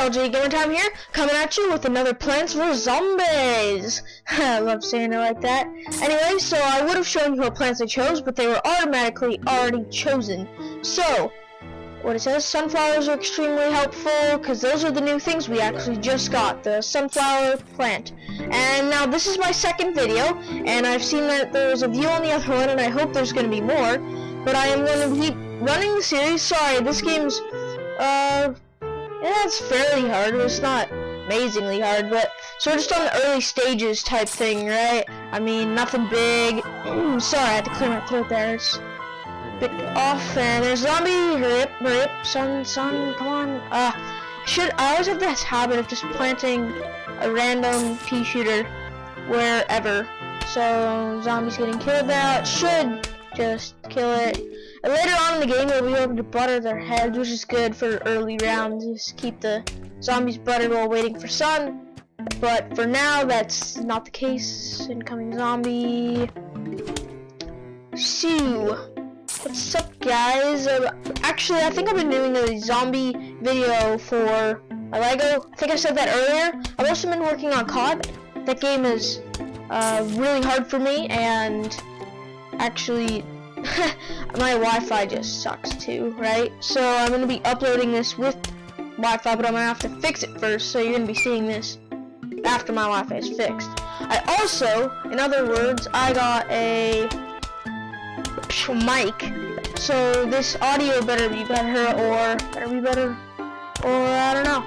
LJ Gamer Time here, coming at you with another Plants vs Zombies. I love saying it like that. Anyway, so I would have shown you what plants I chose, but they were automatically already chosen. So, what it says, sunflowers are extremely helpful, because those are the new things we actually just got, the sunflower plant. And now this is my second video, and I've seen that there's a view on the other one, and I hope there's going to be more. But I am going to keep running the series. Sorry, this game's, yeah, it's fairly hard. It's not amazingly hard, but so we're just on the early stages type thing, right? I mean, nothing big. Ooh, sorry, I had to clear my throat there. It's a bit off, and there's a zombie. Hurry up, son, come on. I always have this habit of just planting a random pea shooter wherever. So, zombies getting killed now. It should just kill it. And later on in the game, you'll be able to butter their heads, which is good for early rounds. Just keep the zombies buttered while waiting for sun. But for now, that's not the case. Incoming zombie. So, what's up, guys? Actually, I think I've been doing a zombie video for my Lego. I think I said that earlier. I've also been working on COD. That game is really hard for me, and actually my Wi-Fi just sucks too, right? So I'm gonna be uploading this with Wi-Fi, but I'm gonna have to fix it first, so you're gonna be seeing this after my Wi-Fi is fixed. I also, in other words, I got a mic, so this audio better be better, or I don't know.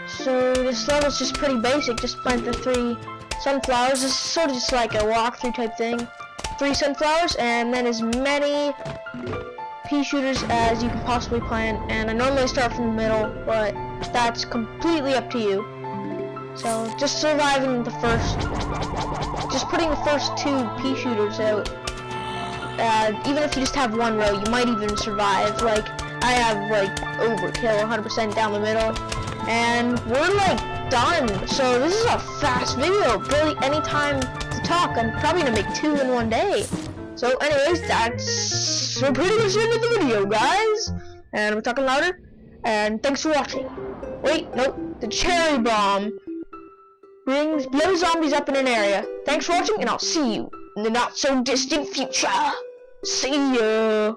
So this level's just pretty basic. Just plant the 3 sunflowers. This is sort of just like a walkthrough type thing. 3 sunflowers, and then as many pea shooters as you can possibly plant. And I normally start from the middle, but that's completely up to you. So just surviving the first, just putting the first 2 pea shooters out. Even if you just have 1 row, you might even survive. Like, I have like overkill 100% down the middle, and we're like done. So this is a fast video, barely any time to talk. I'm probably gonna make 2 in 1 day. So anyways, that's pretty much the end of the video, guys. And we're talking louder. And thanks for watching. Wait, nope. The cherry bomb blows zombies up in an area. Thanks for watching, and I'll see you in the not so distant future. See ya.